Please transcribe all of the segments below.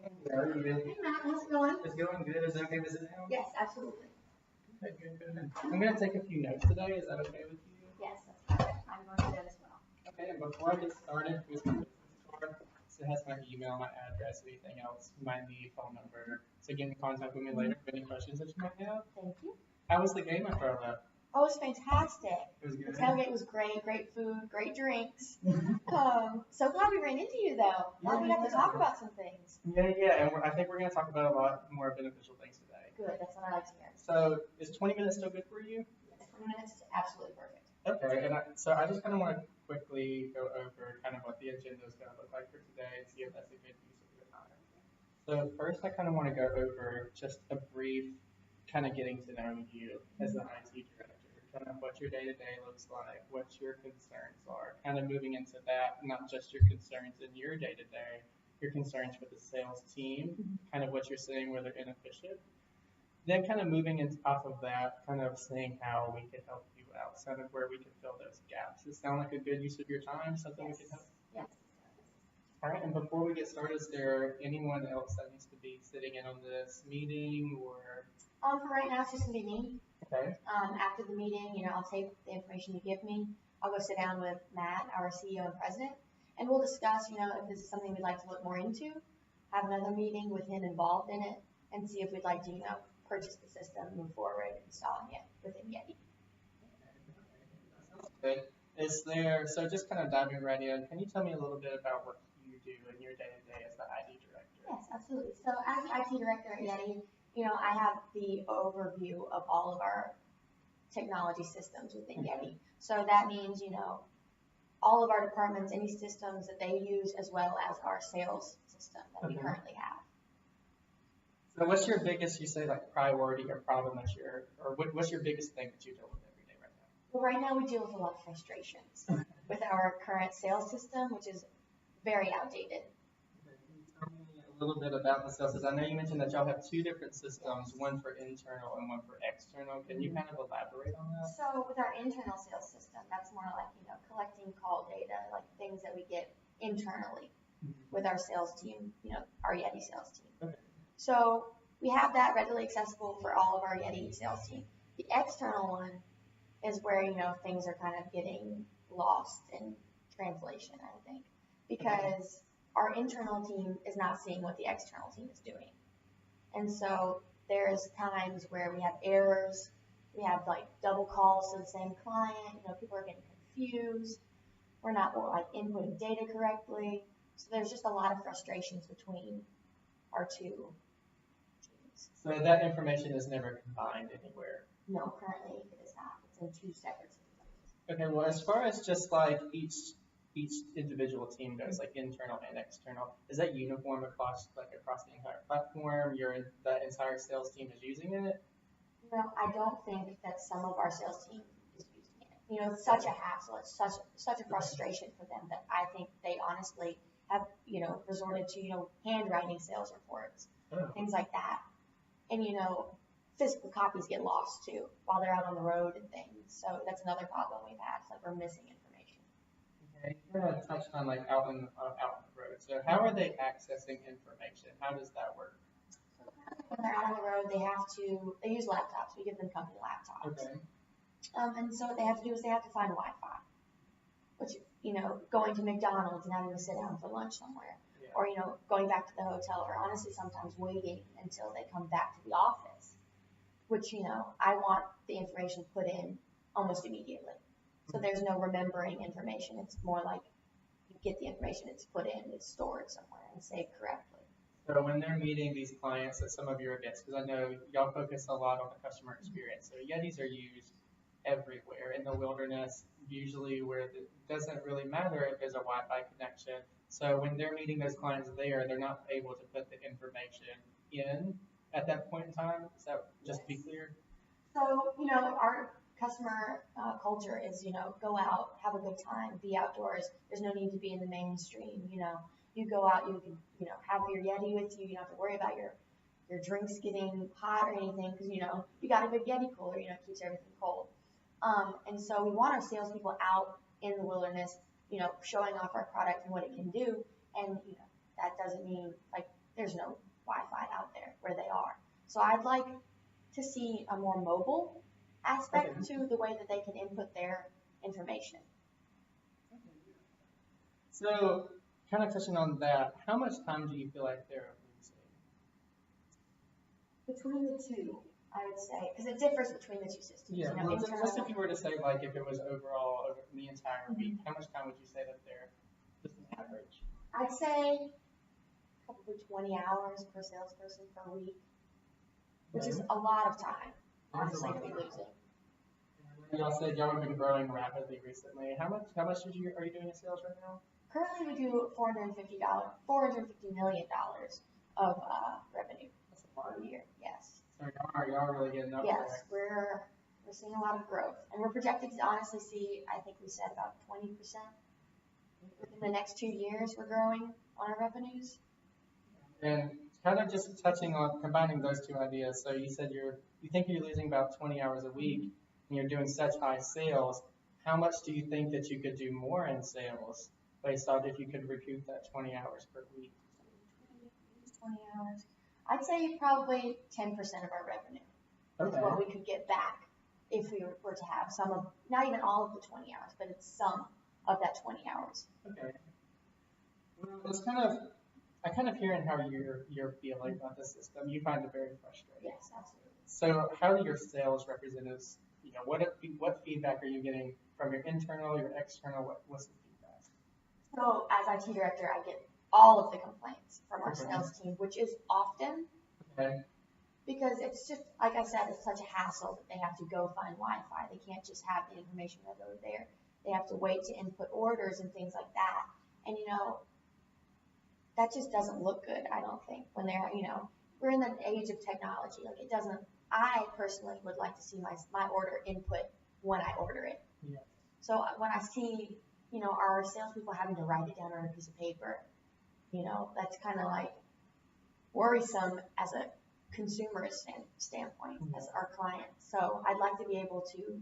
How are you? Hey Matt, how's it going? It's going good. Is it okay to sit down? Yes, absolutely. Okay, good. I'm going to take a few notes today. Is that okay with you? Yes, that's perfect. I'm going to do that as well. Okay, and before I get started, here's my business card. So it has my email, my address, anything else you might need, phone number. So get in contact with me later for any questions that you might have. Thank you. How was the game after I left? Oh, it was fantastic. It was The good. tailgate was great, great food, great drinks. So glad we ran into you though. Glad we got to talk about some things. Yeah, and I think we're going to talk about a lot more beneficial things today. Good, that's what I like to hear. So is 20 minutes still good for you? Yes, 20 minutes is absolutely perfect. Okay, and so I just kind of want to quickly go over kind of what the agenda is going to look like for today and see if that's a good use of your time. So first, I kind of want to go over just a brief kind of getting to know you as the IT director, kind of what your day-to-day looks like, what your concerns are, kind of moving into that, not just your concerns in your day-to-day, your concerns for the sales team, kind of what you're saying where they're inefficient. Then kind of moving in off of that, kind of seeing how we can help you out, kind of where we can fill those gaps. Does it sound like a good use of your time, something we can help? Yes. All right, and before we get started, is there anyone else that needs to be sitting in on this meeting or? For right now, it's just gonna be me. Okay. After the meeting, I'll take the information you give me. I'll go sit down with Matt, our CEO and president, and we'll discuss, if this is something we'd like to look more into, have another meeting with him involved in it, and see if we'd like to, purchase the system, move forward, installing it within Yeti. Good. Is there, so just kind of diving right in, can you tell me a little bit about what you do in your day-to-day as the IT director? Yes, absolutely. So as the IT director at Yeti, I have the overview of all of our technology systems within Yeti. So that means, all of our departments, any systems that they use, as well as our sales system that we currently have. So what's your biggest, you say, like priority or problem that what's your biggest thing that you deal with every day right now? Well, right now we deal with a lot of frustrations with our current sales system, which is very outdated. Okay, can you tell me a little bit about the sales system? I know you mentioned that y'all have two different systems, one for internal and one for external. Can you kind of elaborate on that? So with our internal sales system, that's more like, collecting call data, like things that we get internally with our sales team, our Yeti sales team. Okay. So we have that readily accessible for all of our Yeti sales team. The external one is where, things are kind of getting lost in translation, I think, because our internal team is not seeing what the external team is doing. And so there's times where we have errors, we have like double calls to the same client, people are getting confused, we're not inputting data correctly. So there's just a lot of frustrations between our two teams. So that information is never combined anywhere? No, currently it is not. It's in two separate systems. Okay, well, as far as just like each individual team goes, like internal and external, is that uniform across the entire platform? The entire sales team is using it? No, I don't think that some of our sales team is using it. It's such a hassle. It's such a frustration for them that I think they honestly have, resorted to, handwriting sales reports, things like that. And, physical copies get lost too while they're out on the road and things. So that's another problem we've had. It's like we're missing information. Okay, you kind of touched on like out on the road. So how are they accessing information? How does that work? So when they're out on the road, they use laptops. We give them company laptops. Okay. And so what they have to do is they have to find Wi-Fi, which, going to McDonald's and having to sit down for lunch somewhere, or, going back to the hotel, or honestly sometimes waiting until they come back to the office, which, I want the information put in almost immediately. So there's no remembering information. It's more like you get the information, it's put in, it's stored somewhere and saved correctly. So when they're meeting these clients at some of your events, because I know y'all focus a lot on the customer experience, so Yetis are used everywhere in the wilderness, usually where it doesn't really matter if there's a Wi-Fi connection. So when they're meeting those clients there, they're not able to put the information in at that point in time. Is that just to be clear? So, our customer culture is, go out, have a good time, be outdoors. There's no need to be in the mainstream. You go out, you can, have your Yeti with you. You don't have to worry about your drinks getting hot or anything because, you got a good Yeti cooler, it keeps everything cold. And so we want our salespeople out in the wilderness, showing off our product and what it can do. And, that doesn't mean like there's no Wi-Fi out there where they are. So I'd like to see a more mobile aspect to the way that they can input their information. So, kind of touching on that, how much time do you feel like they're losing? Between the two, I would say, because it differs between the two systems. Yeah, you know, well, just if you were to say, like, if it was overall over the entire week, how much time would you say that they're, just an average? I'd say probably 20 hours per salesperson per week, which is a lot of time, honestly, to be losing. Y'all said y'all have been growing rapidly recently. How much are you doing in sales right now? Currently, we do $450 million of revenue per year. Yes. So y'all really getting up yes, there. We're seeing a lot of growth, and we're projected to honestly see, I think we said about 20% within the next 2 years. We're growing on our revenues. And kind of just touching on combining those two ideas. So you said you think you're losing about 20 hours a week, and you're doing such high sales. How much do you think that you could do more in sales based on if you could recoup that 20 hours per week? 20 hours. I'd say probably 10% of our revenue is what we could get back if we were to have some of, not even all of the 20 hours, but it's some of that 20 hours. Okay. Well, it's I kind of hearing how you're feeling about the system. You find it very frustrating. Yes, absolutely. So how do your sales representatives, what feedback are you getting from your internal, your external? What's the feedback? So as IT director, I get all of the complaints from our sales team, which is often because it's just, like I said, it's such a hassle that they have to go find Wi-Fi. They can't just have the information right over there. They have to wait to input orders and things like that. And, that just doesn't look good, I don't think, when they're, we're in the age of technology. Like, it doesn't, I personally would like to see my order input when I order it. Yeah. So when I see, our salespeople having to write it down on a piece of paper, that's kind of like worrisome as a consumer standpoint, as our client. So I'd like to be able to,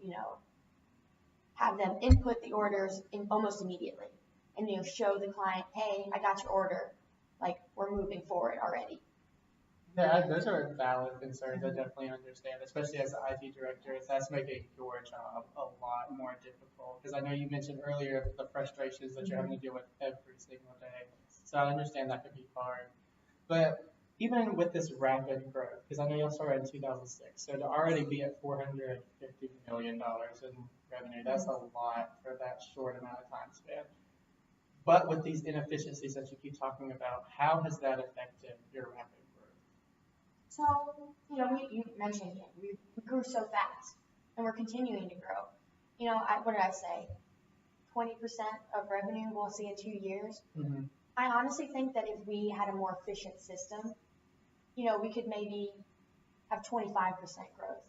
have them input the orders almost immediately and, show the client, hey, I got your order. Like, we're moving forward already. Yeah, those are valid concerns. I definitely understand, especially as an IT director. That's making your job a lot more difficult. Because I know you mentioned earlier the frustrations that you're having to deal with every single day. So I understand that could be hard. But even with this rapid growth, because I know y'all started in 2006, so to already be at $450 million in revenue, that's a lot for that short amount of time span. But with these inefficiencies that you keep talking about, how has that affected your rapid growth? So, you mentioned it. We grew so fast, and we're continuing to grow. What did I say? 20% of revenue we'll see in 2 years. Mm-hmm. I honestly think that if we had a more efficient system, we could maybe have 25% growth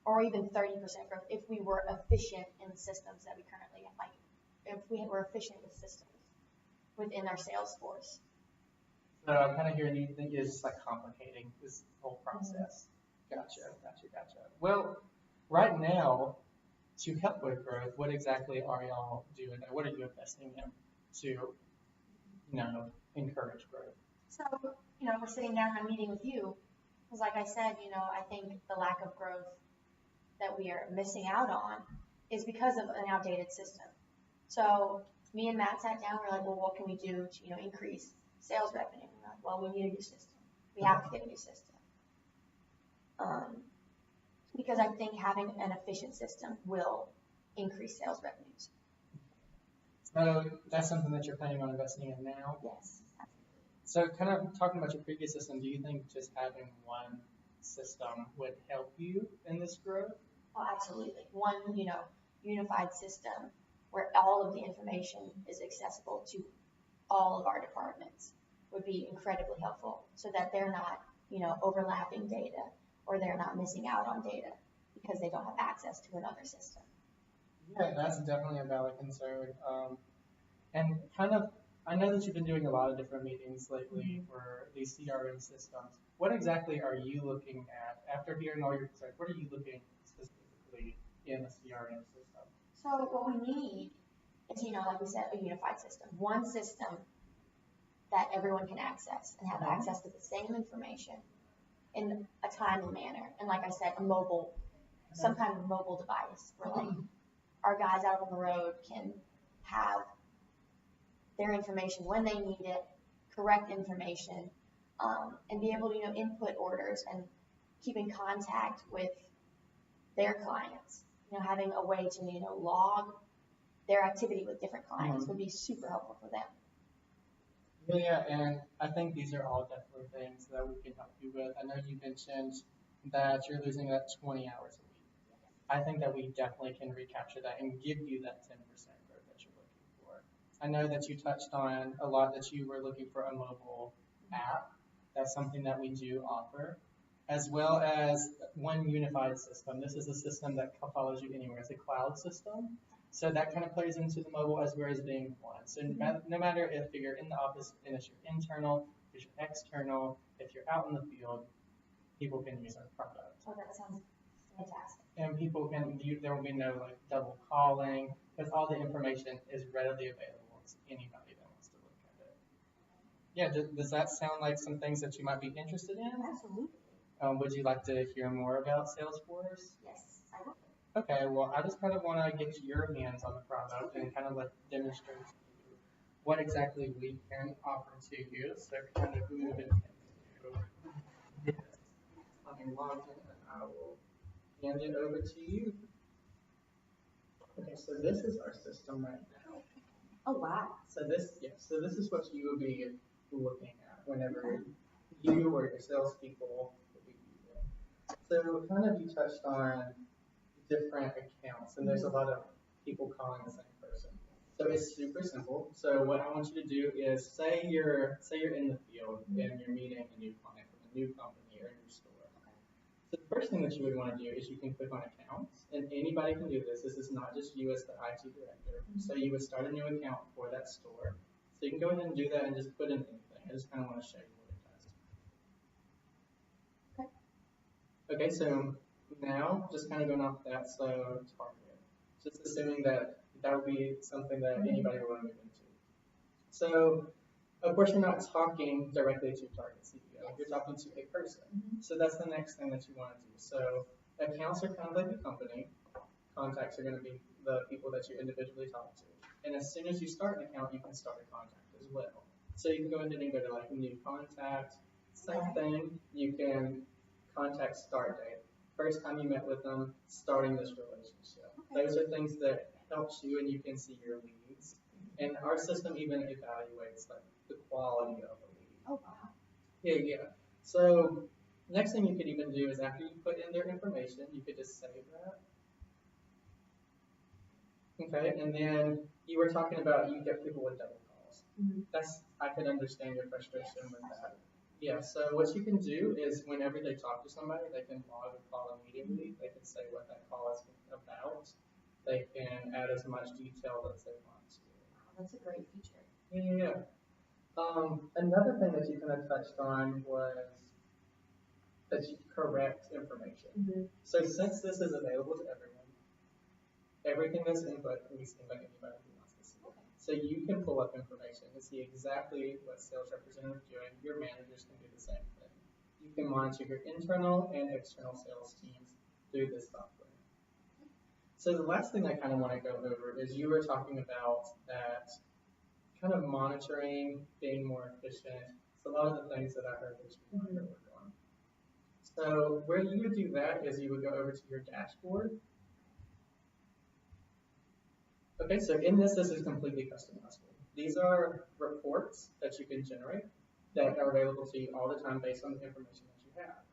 or even 30% growth if we were efficient in the systems that we currently have. Like, if we were efficient with systems within our sales force. So I'm kind of hearing you think it's just like complicating this whole process. Gotcha. Well, right now, to help with growth, what exactly are y'all doing? What are you investing in to, encourage growth? So, we're sitting down and meeting with you because, like I said, I think the lack of growth that we are missing out on is because of an outdated system. So me and Matt sat down. We're like, well, what can we do to, increase sales revenue? We're like, well, we need a new system. We have to get a new system. Because I think having an efficient system will increase sales revenues. So that's something that you're planning on investing in now? Yes, absolutely. So kind of talking about your previous system, do you think just having one system would help you in this growth? Oh, absolutely. One, unified system where all of the information is accessible to all of our departments would be incredibly helpful so that they're not, overlapping data or they're not missing out on data because they don't have access to another system. Yeah, that's definitely a valid concern. And kind of, I know that you've been doing a lot of different meetings lately for these CRM systems. What exactly are you looking at after hearing all your concerns? What are you looking specifically in a CRM system? So what we need is, like we said, a unified system. One system that everyone can access and have access to the same information in a timely manner. And like I said, some kind of mobile device where like our guys out on the road can have their information when they need it, correct information, and be able to, input orders and keep in contact with their clients. Having a way to, log their activity with different clients would be super helpful for them. Yeah, and I think these are all definitely things that we can help you with. I know you mentioned that you're losing that 20 hours a week. I think that we definitely can recapture that and give you that 10% growth that you're looking for. I know that you touched on a lot that you were looking for a mobile app. That's something that we do offer, as well as one unified system. This is a system that follows you anywhere. It's a cloud system. So that kind of plays into the mobile as well as being one. So no matter if you're in the office and it's your internal, if you're external, if you're out in the field, people can use our product. Oh, that sounds fantastic. And people there will be no like double calling because all the information is readily available to anybody that wants to look at it. Yeah, does that sound like some things that you might be interested in? Absolutely. Would you like to hear more about Salesforce? Yes, I would. Okay, well, I just kind of want to get your hands on the product and kind of like demonstrate to you what exactly we can offer to you. So kind of moving into this. I'm logged in and I will hand it over to you. Okay, so this is our system right now. Oh, wow. So this is what you would be looking at whenever you or your salespeople would be using. So kind of you touched on different accounts, and there's a lot of people calling the same person. So it's super simple. So what I want you to do is say you're in the field and you're meeting a new client from a new company or a new store. So the first thing that you would want to do is you can click on accounts, and anybody can do this. This is not just you as the IT director. So you would start a new account for that store. So you can go ahead and do that and just put in anything. I just kind of want to show you what it does. Okay. Okay, so now, just kind of going off that, so target. Just assuming that would be something that anybody would want to move into. So, of course, you're not talking directly to target CEO. You're talking to a person. So that's the next thing that you want to do. So accounts are kind of like a company. Contacts are going to be the people that you individually talk to. And as soon as you start an account, you can start a contact as well. So you can go ahead and go to like new contact. Same thing. You can contact start date. First time you met with them, starting this relationship. Okay. Those are things that helps you, and you can see your leads. And our system even evaluates like the quality of a lead. Oh wow. Yeah. So next thing you could even do is after you put in their information, you could just save that. Okay, and then you were talking about you get people with double calls. I could understand your frustration with that. Yeah, so what you can do is whenever they talk to somebody, they can log a call immediately. They can say what that call is about. They can add as much detail as they want to. Wow, that's a great feature. Yeah. Another thing that you kind of touched on was that you correct information. So since this is available to everyone, everything that's input can be seen by anybody who wants to see it. So you can pull up information and see exactly what sales representative is doing. Your managers can do the same thing. You can monitor your internal and external sales teams through this software. So the last thing I kind of want to go over is you were talking about that kind of monitoring, being more efficient. It's a lot of the things that I heard that you wanted to work on. So where you would do that is you would go over to your dashboard. Okay, so in this is completely customizable. These are reports that you can generate that are available to you all the time based on the information that you have.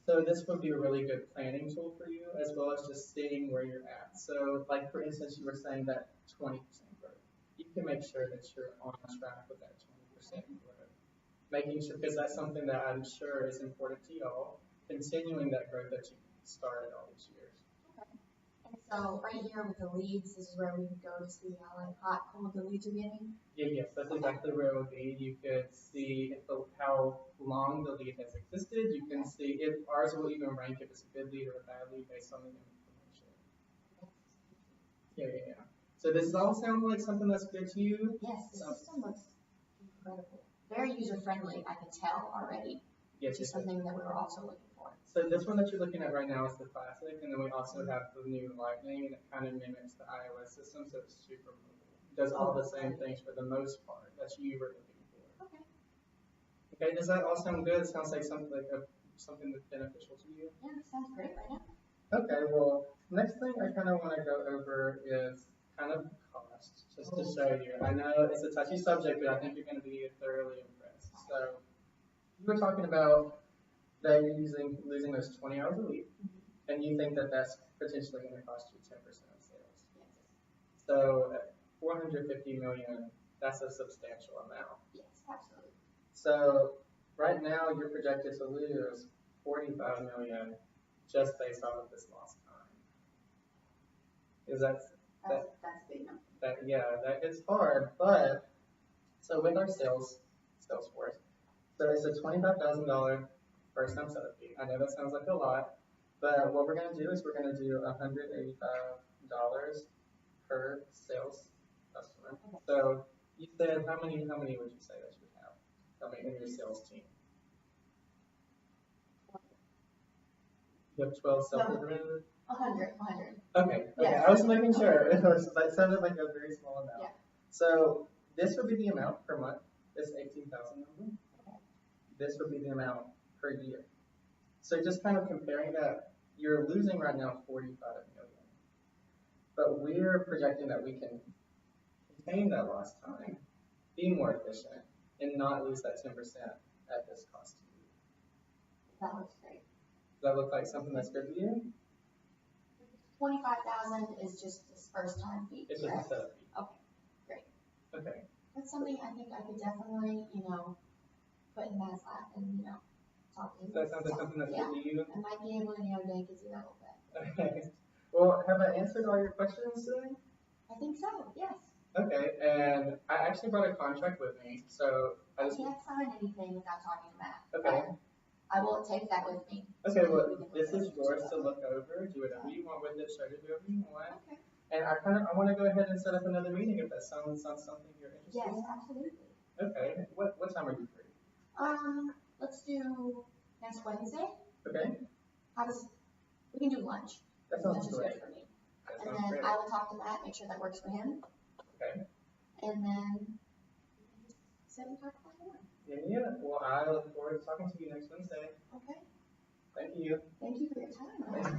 So this would be a really good planning tool for you, as well as just seeing where you're at. So like for instance, you were saying that 20% growth. You can make sure that you're on track with that 20% growth. Making sure, because that's something that I'm sure is important to y'all, continuing that growth that you started all these years. So right here with the leads, this is where we can go to see how like hot, cold the leads are getting. Yes, that's exactly where it would be. You could see how long the lead has existed. You can see if ours will even rank if it's a good lead or a bad lead based on the information. Yeah. So does this all sound like something that's good to you? Yes, the system looks incredible. very user-friendly, I can tell already, Yes, which is yes, yes. something that we were also looking for. So this one that you're looking at right now is the classic, and then we also have the new Lightning, and it kind of mimics the iOS system, so it's super mobile. It does all the same things for the most part that you were looking for. Okay. Okay, does that all sound good? It sounds like something something that's beneficial to you. Yeah, that sounds great right now. Okay, well, next thing I kind of want to go over is kind of cost, just to show you. I know it's a touchy subject, but I think you're going to be thoroughly impressed. So you were talking about that you're losing those 20 hours a week, and you think that that's potentially going to cost you 10% of sales. Yes. So at 450 million, that's a substantial amount. Yes, absolutely. So right now you're projected to lose 45 million just based off of this lost time. Is That's a big number. that is hard, but so with our Salesforce, so it's a $25,000 first time setup fee. I know that sounds like a lot, but what we're gonna do is we're gonna do $185 per sales customer. So you said how many would you say that you have? In your sales team? You have 12 sales representatives? 100. Okay, Yeah. I was making sure. That sounded like a very small amount. Yeah. So this would be the amount per month, this 18,000 number. This would be the amount per year. So just kind of comparing that, you're losing right now 45 million. But we're projecting that we can contain that lost time, be more efficient, and not lose that 10% at this cost to you. That looks great. Does that look like something that's good for you? 25,000 is just this first time fee. It's just a setup fee. Okay, great. Okay. That's something I think I could definitely, put in Matt's lap and, talk to him. That sounds like something that's good to you. I might be able to, bank his ear a little bit. Okay. Well, have I answered all your questions today? I think so, yes. Okay, and I actually brought a contract with me, so I can't sign anything without talking to Matt. Okay. But I will take that with me. Okay, well, this is yours to look over, do whatever you want with it, show it whoever you want. Okay. And I want to go ahead and set up another meeting if that sounds something you're interested Yes, in. absolutely. Okay, what time are you free? Let's do next Wednesday. Okay, We can do lunch. that sounds Lunch is great. good for me. That And sounds then great. I will talk to Matt, make sure that works for him. Okay. And then sit and talk about more. Yeah, well, I look forward to talking to you next Wednesday. Okay. Thank you. Thank you for your time. Thank you.